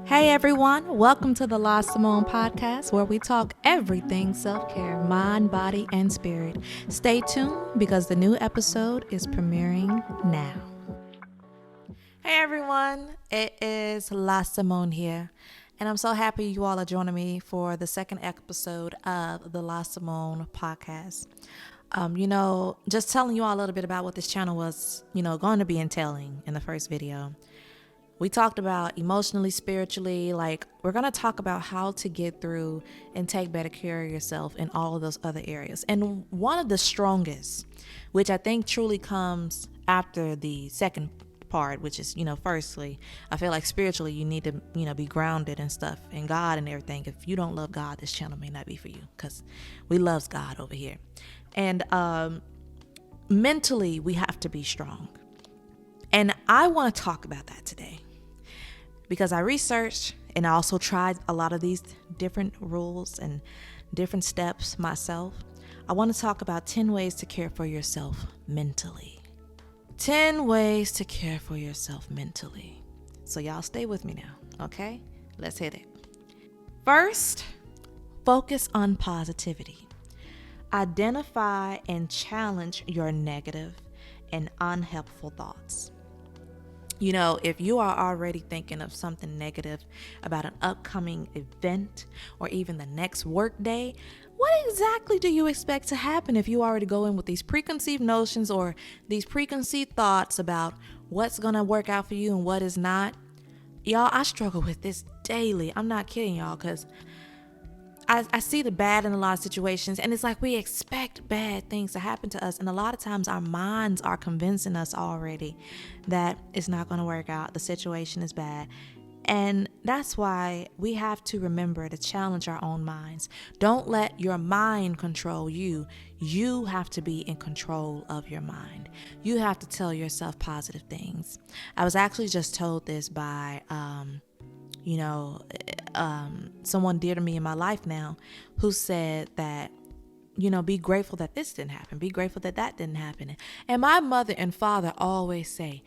Hey everyone, welcome to the La Simone podcast where we talk everything self-care, mind, body, and spirit. Stay tuned because the new episode is premiering now. Hey everyone, it is La Simone here, and I'm so happy you all are joining me for the second episode of the La Simone podcast. Just telling you all a little bit about what this channel was, going to be entailing in the first video. We talked about emotionally, spiritually, we're going to talk about how to get through and take better care of yourself in all of those other areas. And one of the strongest, which I think truly comes after the second part, which is, firstly, I feel like spiritually you need to, be grounded and stuff in God and everything. If you don't love God, this channel may not be for you because we loves God over here. And mentally, we have to be strong. And I want to talk about that today, because I researched and I also tried a lot of these different rules and different steps myself. I want to talk about 10 ways to care for yourself mentally. 10 ways to care for yourself mentally. So y'all stay with me now, okay? Let's hit it. First, focus on positivity. Identify and challenge your negative and unhelpful thoughts. If you are already thinking of something negative about an upcoming event or even the next work day, what exactly do you expect to happen if you already go in with these preconceived notions or these preconceived thoughts about what's going to work out for you and what is not? Y'all, I struggle with this daily. I'm not kidding y'all, because I see the bad in a lot of situations, and it's like we expect bad things to happen to us. And a lot of times our minds are convincing us already that it's not going to work out. The situation is bad. And that's why we have to remember to challenge our own minds. Don't let your mind control you. You have to be in control of your mind. You have to tell yourself positive things. I was actually just told this by, someone dear to me in my life now, who said that, be grateful that this didn't happen. Be grateful that that didn't happen. And my mother and father always say,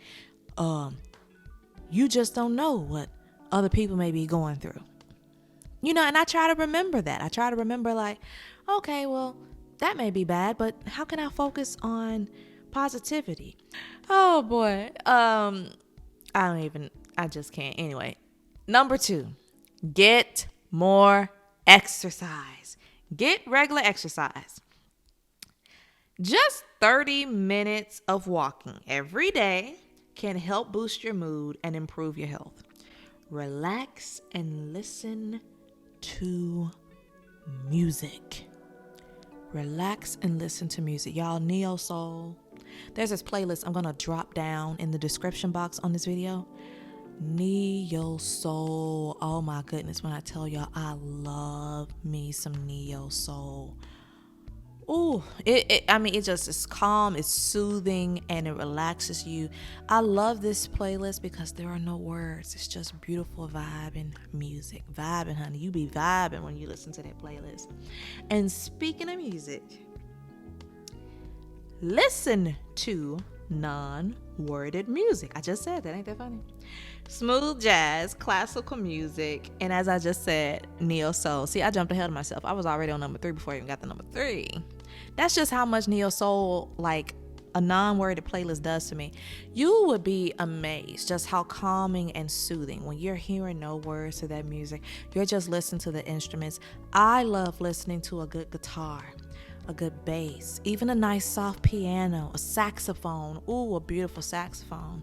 you just don't know what other people may be going through. And I try to remember that. I try to remember okay, well, that may be bad, but how can I focus on positivity? Oh boy. I just can't. Anyway, number 2. Get more exercise. Get regular exercise. Just 30 minutes of walking every day can help boost your mood and improve your health. Relax and listen to music. Relax and listen to music. Y'all, neo soul. There's this playlist I'm going to drop down in the description box on this video. Neo soul. Oh my goodness, when I tell y'all I love me some neo soul. Ooh, it just is calm, it's soothing, and it relaxes you. I love this playlist because there are no words. It's just beautiful vibing music. Vibing, honey. You be vibing when you listen to that playlist. And speaking of music, listen to non-worded music. I just said that, ain't that funny? Smooth jazz, classical music, and as I just said, neo soul. See, I jumped ahead of myself. I was already on number 3 before I even got to number 3. That's just how much neo soul, a non-worded playlist, does to me. You would be amazed just how calming and soothing when you're hearing no words to that music. You're just listening to the instruments. I love listening to a good guitar, a good bass, even a nice soft piano, a saxophone. Ooh, a beautiful saxophone.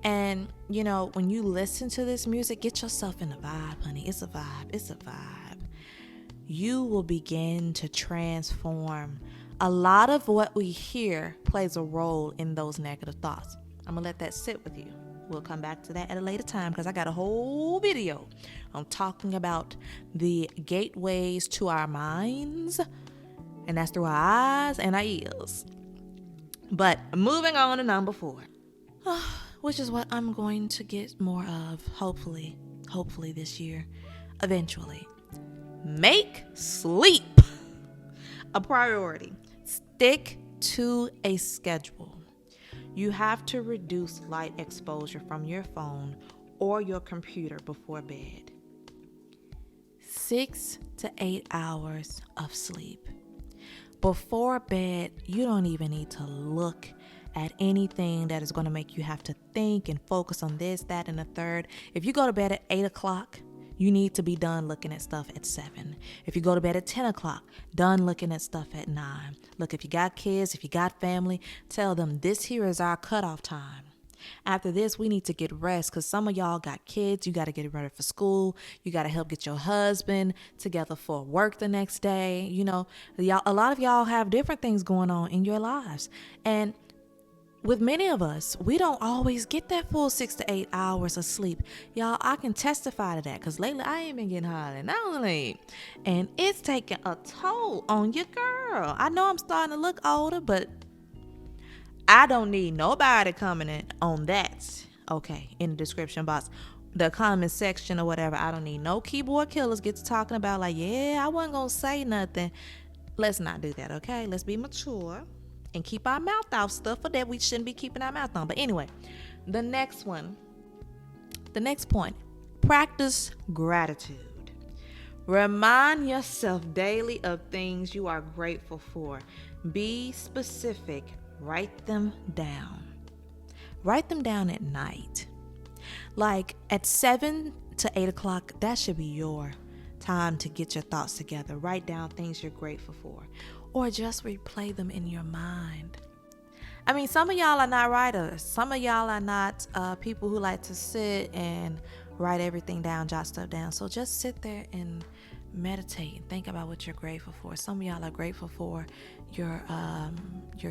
And, when you listen to this music, get yourself in the vibe, honey. It's a vibe. It's a vibe. You will begin to transform. A lot of what we hear plays a role in those negative thoughts. I'm going to let that sit with you. We'll come back to that at a later time because I got a whole video on talking about the gateways to our minds. And that's through our eyes and our ears. But moving on to number 4. Which is what I'm going to get more of, hopefully this year, eventually. Make sleep a priority. Stick to a schedule. You have to reduce light exposure from your phone or your computer before bed. 6 to 8 hours of sleep. Before bed, you don't even need to look at anything that is going to make you have to think and focus on this, that, and the third. If you go to bed at 8 o'clock, you need to be done looking at stuff at 7. If you go to bed at 10 o'clock, done looking at stuff at 9. Look, if you got kids, if you got family, tell them this here is our cutoff time. After this, we need to get rest because some of y'all got kids. You got to get ready for school. You got to help get your husband together for work the next day. You know, a lot of y'all have different things going on in your lives. And with many of us, we don't always get that full 6 to 8 hours of sleep. Y'all, I can testify to that because lately I ain't been getting hardly no sleep. And it's taking a toll on your girl. I know I'm starting to look older, but I don't need nobody coming in on that. Okay, in the description box, the comment section or whatever. I don't need no keyboard killers get to talking about like, yeah, I wasn't going to say nothing. Let's not do that, okay? Let's be mature and keep our mouth off stuff for that we shouldn't be keeping our mouth on. But anyway, the next point, practice gratitude. Remind yourself daily of things you are grateful for. Be specific. Write them down. Write them down at night. Like at 7 to 8 o'clock, that should be your time to get your thoughts together. Write down things you're grateful for. Or just replay them in your mind. I mean, some of y'all are not writers. Some of y'all are not people who like to sit and write everything down, jot stuff down. So just sit there and meditate and think about what you're grateful for. Some of y'all are grateful for your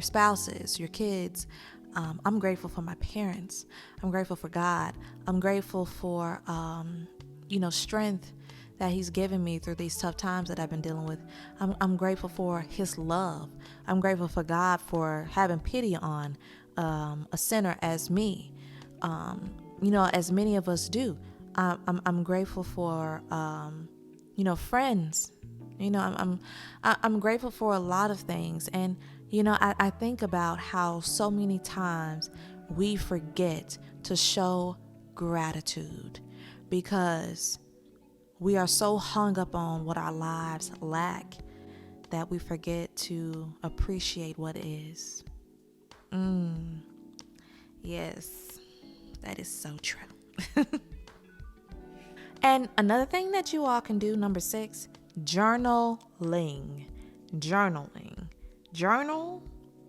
spouses, your kids. I'm grateful for my parents. I'm grateful for God. I'm grateful for strength that He's given me through these tough times that I've been dealing with. I'm grateful for His love. I'm grateful for God for having pity on a sinner as me. As many of us do. I'm grateful for friends. I'm grateful for a lot of things. And I think about how so many times we forget to show gratitude because we are so hung up on what our lives lack that we forget to appreciate what is. Yes, that is so true. And another thing that you all can do, number 6, journaling. Journal,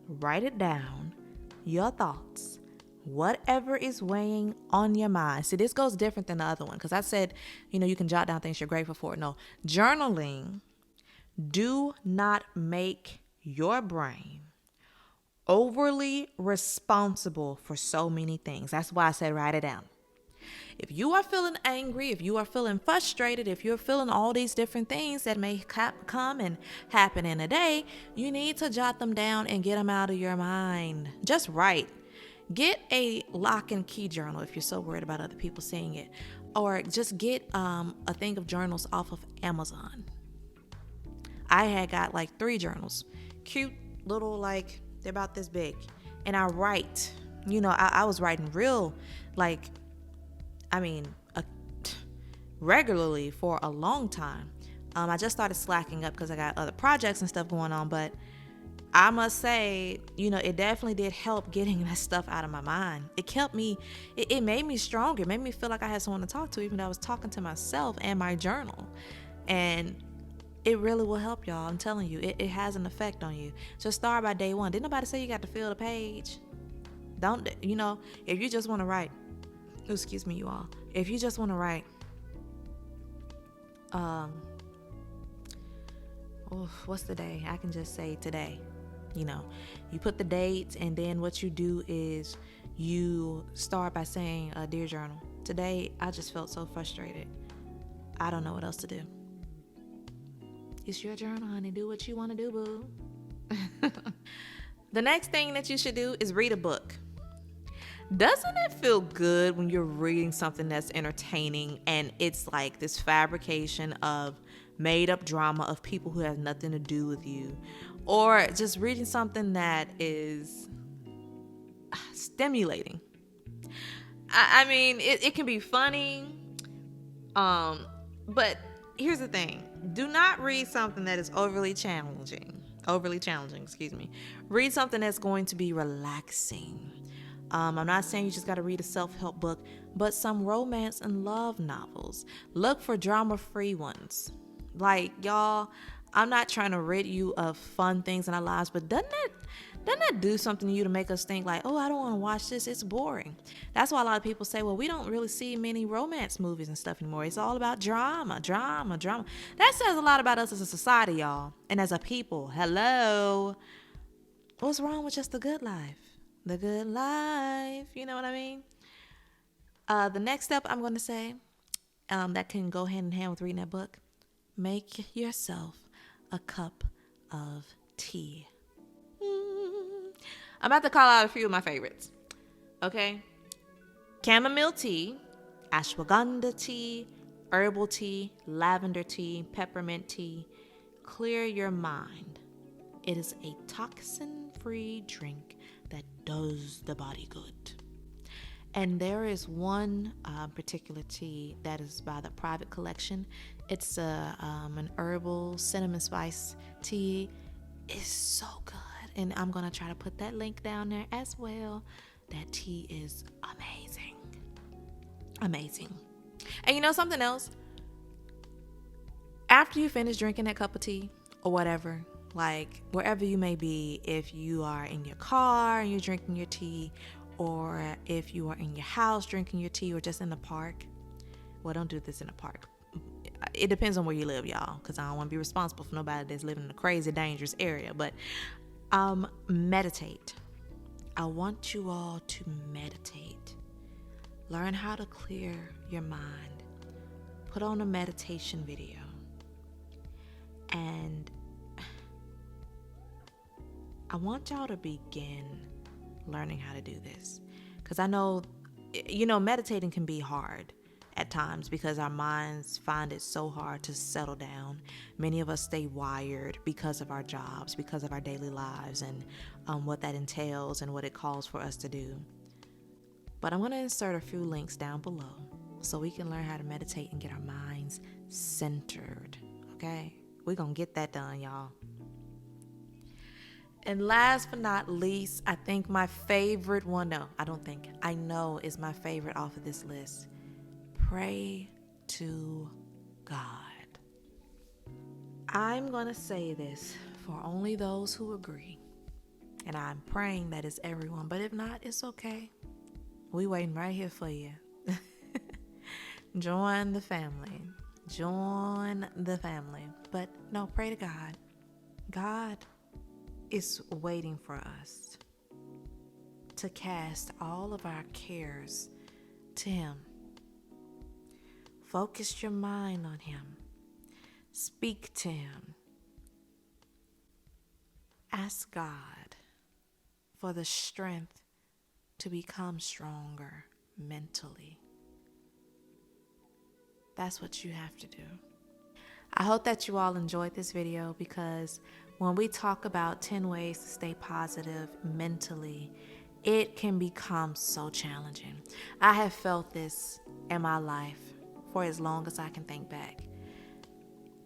write it down, your thoughts, whatever is weighing on your mind. See, this goes different than the other one because I said, you can jot down things you're grateful for. No, journaling, do not make your brain overly responsible for so many things. That's why I said write it down. If you are feeling angry, if you are feeling frustrated, if you're feeling all these different things that may come and happen in a day, you need to jot them down and get them out of your mind. Just write. Get a lock and key journal if you're so worried about other people seeing it. Or just get a thing of journals off of Amazon. I had got like 3 journals. Cute little, like, they're about this big. And I write. I was writing real, regularly for a long time. I just started slacking up because I got other projects and stuff going on, but I must say, it definitely did help getting that stuff out of my mind. It kept me, it made me stronger. It made me feel like I had someone to talk to, even though I was talking to myself and my journal. And it really will help y'all. I'm telling you, it has an effect on you. Just start by day 1. Didn't nobody say you got to fill the page? Don't, if you just want to write, excuse me, you all. If you just want to write, what's the day? I can just say today. You put the date, and then what you do is you start by saying, Dear Journal, today I just felt so frustrated. I don't know what else to do. It's your journal, honey. Do what you want to do, boo. The next thing that you should do is read a book. Doesn't it feel good when you're reading something that's entertaining and it's like this fabrication of made up drama of people who have nothing to do with you, or just reading something that is stimulating? I mean, it can be funny, but here's the thing. Do not read something that is overly challenging, Read something that's going to be relaxing. I'm not saying you just got to read a self-help book, but some romance and love novels. Look for drama-free ones. Like, y'all, I'm not trying to rid you of fun things in our lives, but doesn't that do something to you to make us think like, oh, I don't want to watch this, it's boring? That's why a lot of people say, well, we don't really see many romance movies and stuff anymore. It's all about drama. That says a lot about us as a society, y'all, and as a people. Hello. What's wrong with just the good life? The good life, you know what I mean? The next step I'm going to say, that can go hand in hand with reading that book, make yourself a cup of tea. I'm about to call out a few of my favorites. Okay? Chamomile tea, ashwagandha tea, herbal tea, lavender tea, peppermint tea. Clear your mind. It is a toxin-free drink that does the body good. And there is one particular tea that is by the Private Collection. It's an herbal cinnamon spice tea. It's so good. And I'm going to try to put that link down there as well. That tea is amazing. Amazing. And you know something else? After you finish drinking that cup of tea or whatever, like wherever you may be, if you are in your car and you're drinking your tea, or if you are in your house drinking your tea, or just in the park. Well, don't do this in the park. It depends on where you live, y'all, because I don't want to be responsible for nobody that's living in a crazy, dangerous area. But meditate. I want you all to meditate. Learn how to clear your mind. Put on a meditation video. And I want y'all to begin learning how to do this. Because I know, meditating can be hard at times because our minds find it so hard to settle down. Many of us stay wired because of our jobs, because of our daily lives, and what that entails and what it calls for us to do. But I'm going to insert a few links down below so we can learn how to meditate and get our minds centered. Okay? We're going to get that done, y'all. And last but not least, I think my favorite one, I know is my favorite off of this list. Pray to God. I'm going to say this for only those who agree. And I'm praying that it's everyone. But if not, it's okay. We waiting right here for you. Join the family. But no, pray to God. God is waiting for us to cast all of our cares to Him. Focus your mind on Him. Speak to Him. Ask God for the strength to become stronger mentally. That's what you have to do. I hope that you all enjoyed this video, because when we talk about 10 ways to stay positive mentally, it can become so challenging. I have felt this in my life for as long as I can think back.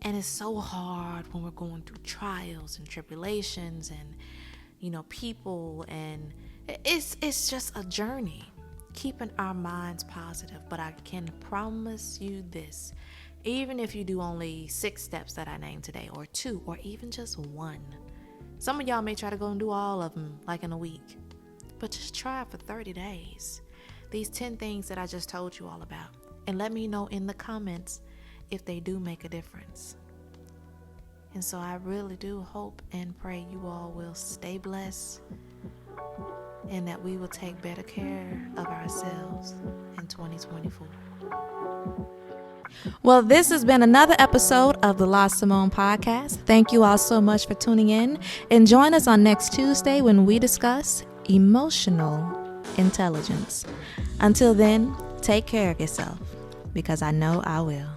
And it's so hard when we're going through trials and tribulations and, people, and it's just a journey, keeping our minds positive. But I can promise you this, even if you do only 6 steps that I named today, or 2, or even just 1. Some of y'all may try to go and do all of them like in a week, but just try it for 30 days. These 10 things that I just told you all about. And let me know in the comments if they do make a difference. And so I really do hope and pray you all will stay blessed, and that we will take better care of ourselves in 2024. Well, this has been another episode of the La Simone podcast. Thank you all so much for tuning in, and join us on next Tuesday when we discuss emotional intelligence. Until then, take care of yourself, because I know I will.